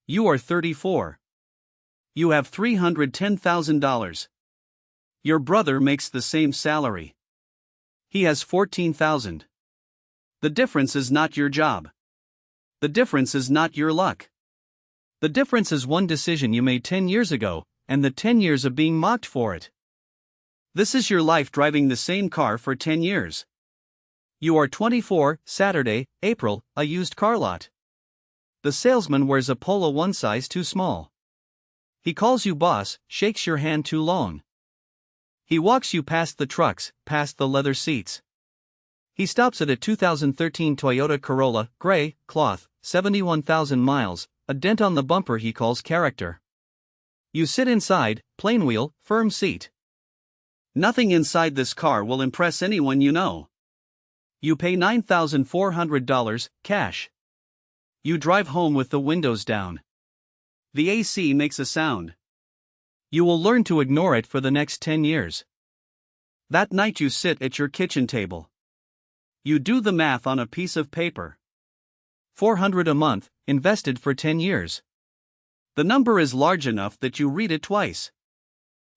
You are 34. You have $310,000. Your brother makes the same salary. He has $14,000. The difference is not your job. The difference is not your luck. The difference is one decision you made 10 years ago, and the 10 years of being mocked for it. This is your life driving the same car for 10 years. You are 24, Saturday, April, a used car lot. The salesman wears a polo one size too small. He calls you boss, shakes your hand too long. He walks you past the trucks, past the leather seats. He stops at a 2013 Toyota Corolla, gray, cloth, 71,000 miles, a dent on the bumper he calls character. You sit inside, plain wheel, firm seat. Nothing inside this car will impress anyone you know. You pay $9,400, cash. You drive home with the windows down. The AC makes a sound. You will learn to ignore it for the next 10 years. That night you sit at your kitchen table. You do the math on a piece of paper. $400 a month, invested for 10 years. The number is large enough that you read it twice.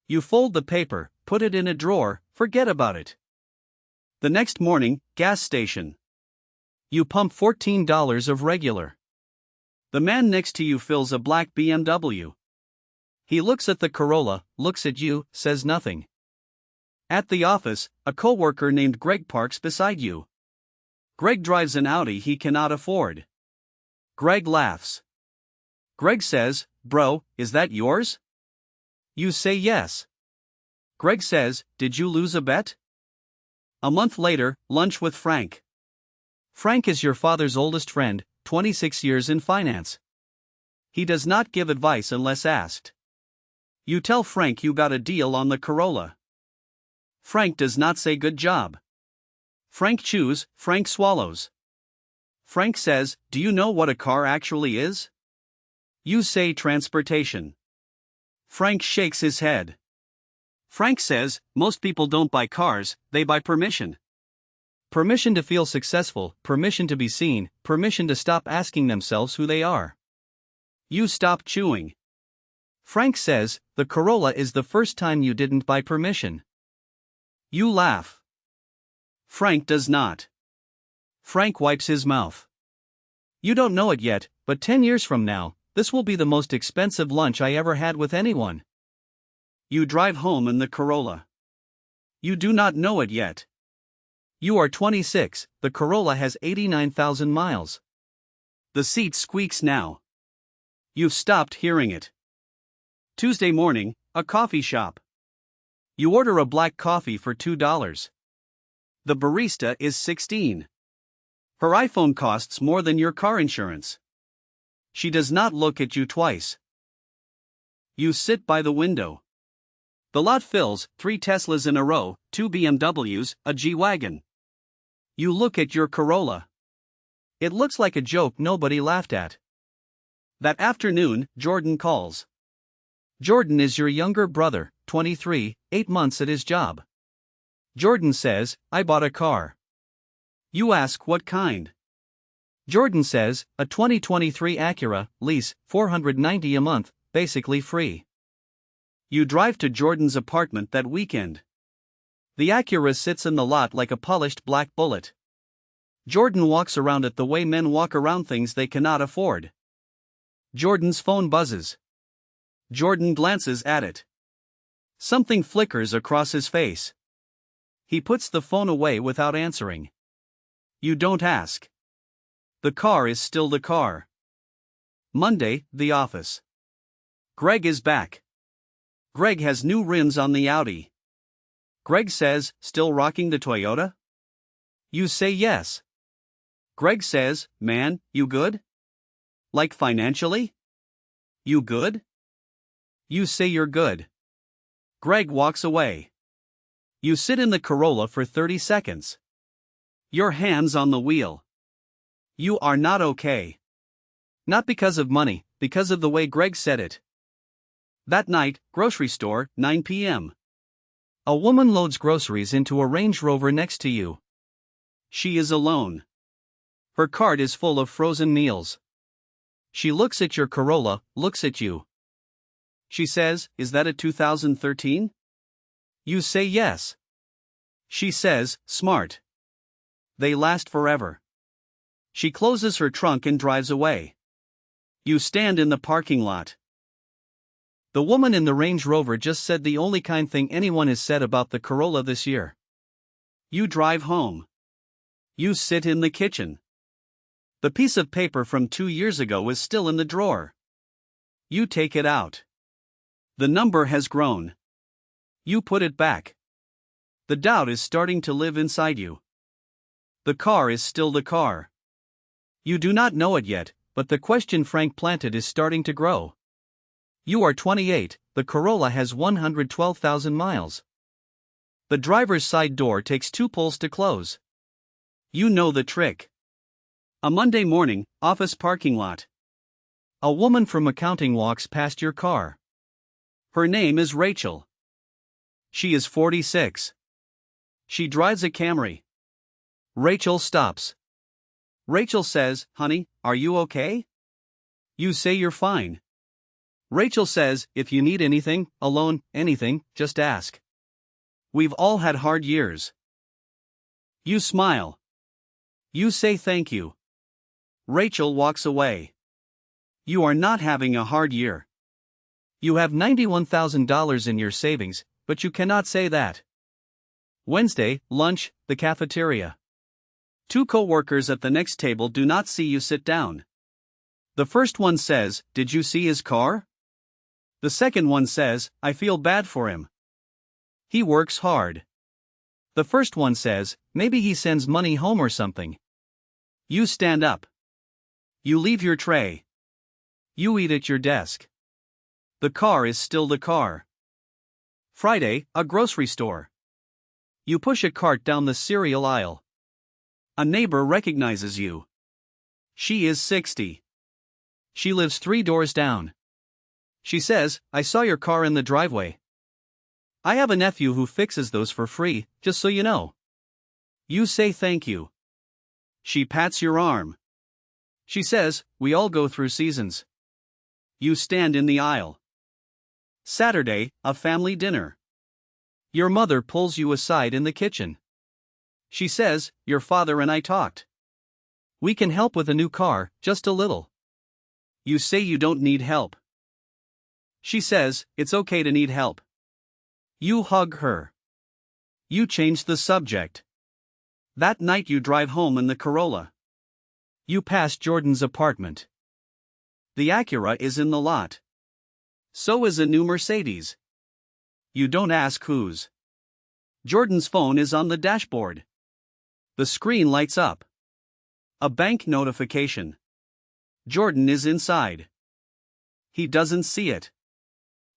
You fold the paper, put it in a drawer, forget about it. The next morning, gas station. You pump $14 of regular. The man next to you fills a black BMW. He looks at the Corolla, looks at you, says nothing. At the office, a coworker named Greg parks beside you. Greg drives an Audi he cannot afford. Greg laughs. Greg says, "Bro, is that yours?" You say yes. Greg says, "Did you lose a bet?" A month later, lunch with Frank. Frank is your father's oldest friend, 26 years in finance. He does not give advice unless asked. You tell Frank you got a deal on the Corolla. Frank does not say good job. Frank chews, Frank swallows. Frank says, "Do you know what a car actually is?" You say transportation. Frank shakes his head. Frank says, "Most people don't buy cars, they buy permission." Permission to feel successful, permission to be seen, permission to stop asking themselves who they are. You stop chewing. Frank says, "The Corolla is the first time you didn't buy permission." You laugh. Frank does not. Frank wipes his mouth. You don't know it yet, but 10 years from now, this will be the most expensive lunch I ever had with anyone. You drive home in the Corolla. You do not know it yet. You are 26, the Corolla has 89,000 miles. The seat squeaks now. You've stopped hearing it. Tuesday morning, a coffee shop. You order a black coffee for $2. The barista is 16. Her iPhone costs more than your car insurance. She does not look at you twice. You sit by the window. The lot fills, 3 Teslas in a row, 2 BMWs, a G-Wagon. You look at your Corolla. It looks like a joke nobody laughed at. That afternoon, Jordan calls. Jordan is your younger brother, 23, 8 months at his job. Jordan says, "I bought a car." You ask what kind. Jordan says, "A 2023 Acura, lease, $490 a month, basically free." You drive to Jordan's apartment that weekend. The Acura sits in the lot like a polished black bullet. Jordan walks around it the way men walk around things they cannot afford. Jordan's phone buzzes. Jordan glances at it. Something flickers across his face. He puts the phone away without answering. You don't ask. The car is still the car. Monday, the office. Greg is back. Greg has new rims on the Audi. Greg says, "Still rocking the Toyota?" You say yes. Greg says, "Man, you good? Like financially? You good?" You say you're good. Greg walks away. You sit in the Corolla for 30 seconds. Your hands on the wheel. You are not okay. Not because of money, because of the way Greg said it. That night, grocery store, 9 p.m. A woman loads groceries into a Range Rover next to you. She is alone. Her cart is full of frozen meals. She looks at your Corolla, looks at you. She says, "Is that a 2013? You say yes. She says, "Smart. They last forever." She closes her trunk and drives away. You stand in the parking lot. The woman in the Range Rover just said the only kind thing anyone has said about the Corolla this year. You drive home. You sit in the kitchen. The piece of paper from 2 years ago is still in the drawer. You take it out. The number has grown. You put it back. The doubt is starting to live inside you. The car is still the car. You do not know it yet, but the question Frank planted is starting to grow. You are 28, the Corolla has 112,000 miles. The driver's side door takes 2 pulls to close. You know the trick. A Monday morning, office parking lot. A woman from accounting walks past your car. Her name is Rachel. She is 46. She drives a Camry. Rachel stops. Rachel says, "Honey, are you okay?" You say you're fine. Rachel says, "If you need anything, a loan, anything, just ask. We've all had hard years." You smile. You say thank you. Rachel walks away. You are not having a hard year. You have $91,000 in your savings, but you cannot say that. Wednesday, lunch, the cafeteria. 2 co-workers at the next table do not see you sit down. The first one says, "Did you see his car?" The second one says, "I feel bad for him. He works hard." The first one says, "Maybe he sends money home or something." You stand up. You leave your tray. You eat at your desk. The car is still the car. Friday, a grocery store. You push a cart down the cereal aisle. A neighbor recognizes you. She is 60. She lives 3 doors down. She says, "I saw your car in the driveway. I have a nephew who fixes those for free, just so you know." You say thank you. She pats your arm. She says, "We all go through seasons." You stand in the aisle. Saturday, a family dinner. Your mother pulls you aside in the kitchen. She says, "Your father and I talked. We can help with a new car, just a little." You say you don't need help. She says, "It's okay to need help." You hug her. You change the subject. That night you drive home in the Corolla. You pass Jordan's apartment. The Acura is in the lot. So is a new Mercedes. You don't ask whose. Jordan's phone is on the dashboard. The screen lights up. A bank notification. Jordan is inside. He doesn't see it.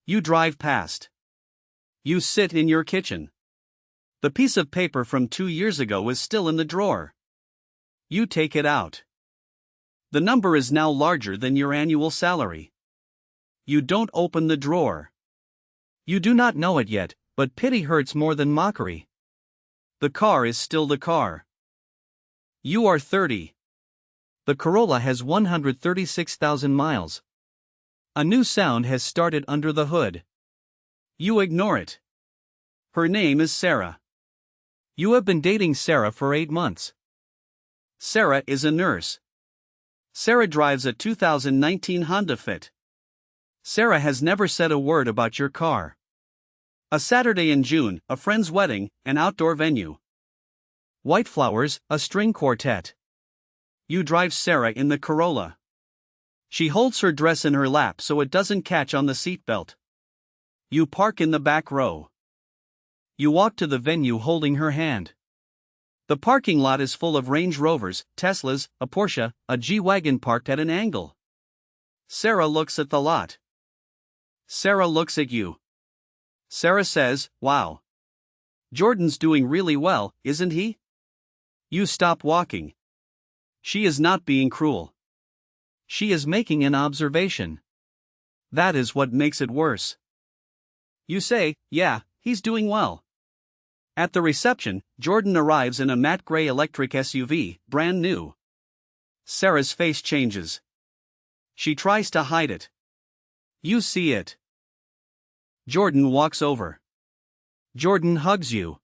You drive past. You sit in your kitchen. The piece of paper from 2 years ago is still in the drawer. You take it out. The number is now larger than your annual salary. You don't open the drawer. You do not know it yet, but pity hurts more than mockery. The car is still the car. You are 30. The Corolla has 136,000 miles. A new sound has started under the hood. You ignore it. Her name is Sarah. You have been dating Sarah for 8 months. Sarah is a nurse. Sarah drives a 2019 Honda Fit. Sarah has never said a word about your car. A Saturday in June, a friend's wedding, an outdoor venue. White flowers, a string quartet. You drive Sarah in the Corolla. She holds her dress in her lap so it doesn't catch on the seatbelt. You park in the back row. You walk to the venue holding her hand. The parking lot is full of Range Rovers, Teslas, a Porsche, a G-Wagon parked at an angle. Sarah looks at the lot. Sarah looks at you. Sarah says, "Wow. Jordan's doing really well, isn't he?" You stop walking. She is not being cruel. She is making an observation. That is what makes it worse. You say, "Yeah, he's doing well." At the reception, Jordan arrives in a matte gray electric SUV, brand new. Sarah's face changes. She tries to hide it. You see it. Jordan walks over. Jordan hugs you.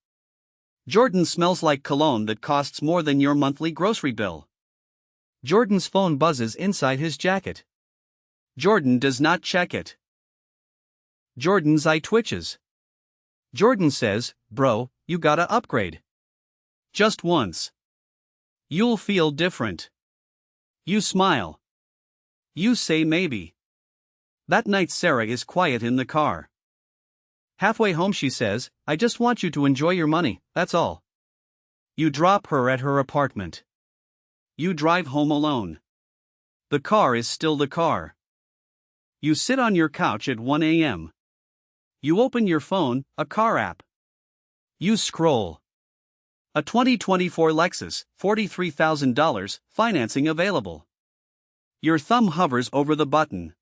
Jordan smells like cologne that costs more than your monthly grocery bill. Jordan's phone buzzes inside his jacket. Jordan does not check it. Jordan's eye twitches. Jordan says, "Bro, you gotta upgrade. Just once. You'll feel different." You smile. You say maybe. That night Sarah is quiet in the car. Halfway home she says, "I just want you to enjoy your money, that's all." You drop her at her apartment. You drive home alone. The car is still the car. You sit on your couch at 1 a.m. You open your phone, a car app. You scroll. A 2024 Lexus, $43,000, financing available. Your thumb hovers over the button.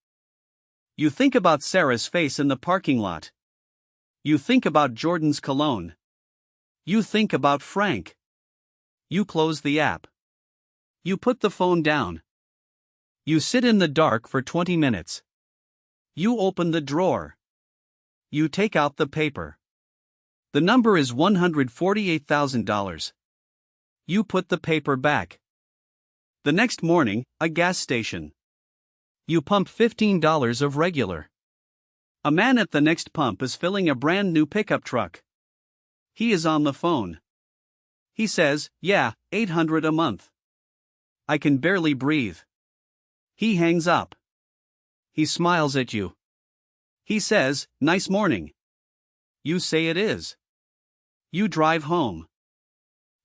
You think about Sarah's face in the parking lot. You think about Jordan's cologne. You think about Frank. You close the app. You put the phone down. You sit in the dark for 20 minutes. You open the drawer. You take out the paper. The number is $148,000. You put the paper back. The next morning, a gas station. You pump $15 of regular. A man at the next pump is filling a brand new pickup truck. He is on the phone. He says, "Yeah, $800 a month. I can barely breathe." He hangs up. He smiles at you. He says, "Nice morning." You say it is. You drive home.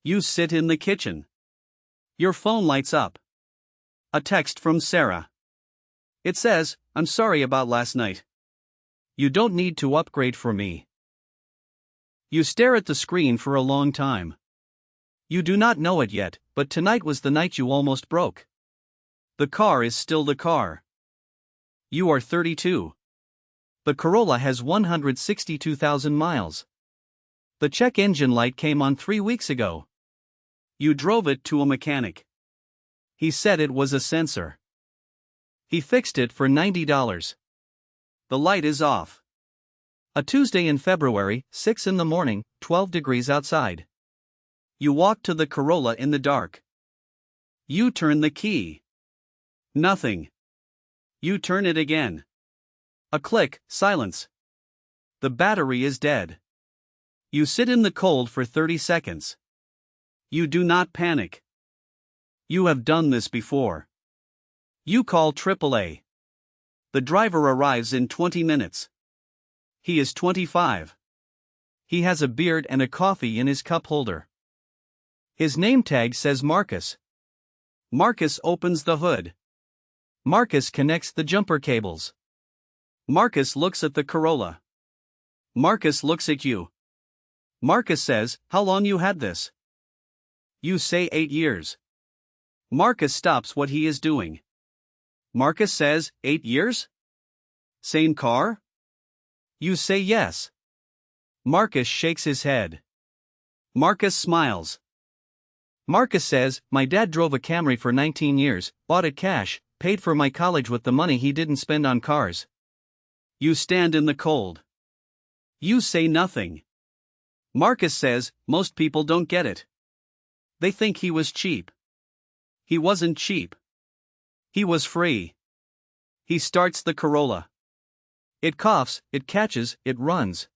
You sit in the kitchen. Your phone lights up. A text from Sarah. It says, "I'm sorry about last night. You don't need to upgrade for me." You stare at the screen for a long time. You do not know it yet, but tonight was the night you almost broke. The car is still the car. You are 32. The Corolla has 162,000 miles. The check engine light came on 3 weeks ago. You drove it to a mechanic. He said it was a sensor. He fixed it for $90. The light is off. A Tuesday in February, 6 in the morning, 12 degrees outside. You walk to the Corolla in the dark. You turn the key. Nothing. You turn it again. A click, silence. The battery is dead. You sit in the cold for 30 seconds. You do not panic. You have done this before. You call AAA. The driver arrives in 20 minutes. He is 25. He has a beard and a coffee in his cup holder. His name tag says Marcus. Marcus opens the hood. Marcus connects the jumper cables. Marcus looks at the Corolla. Marcus looks at you. Marcus says, "How long you had this?" You say 8 years. Marcus stops what he is doing. Marcus says, 8 years? Same car? You say yes. Marcus shakes his head. Marcus smiles. Marcus says, "My dad drove a Camry for 19 years, bought it cash, paid for my college with the money he didn't spend on cars." You stand in the cold. You say nothing. Marcus says, "Most people don't get it. They think he was cheap." He wasn't cheap. He was free. He starts the Corolla. It coughs, it catches, it runs.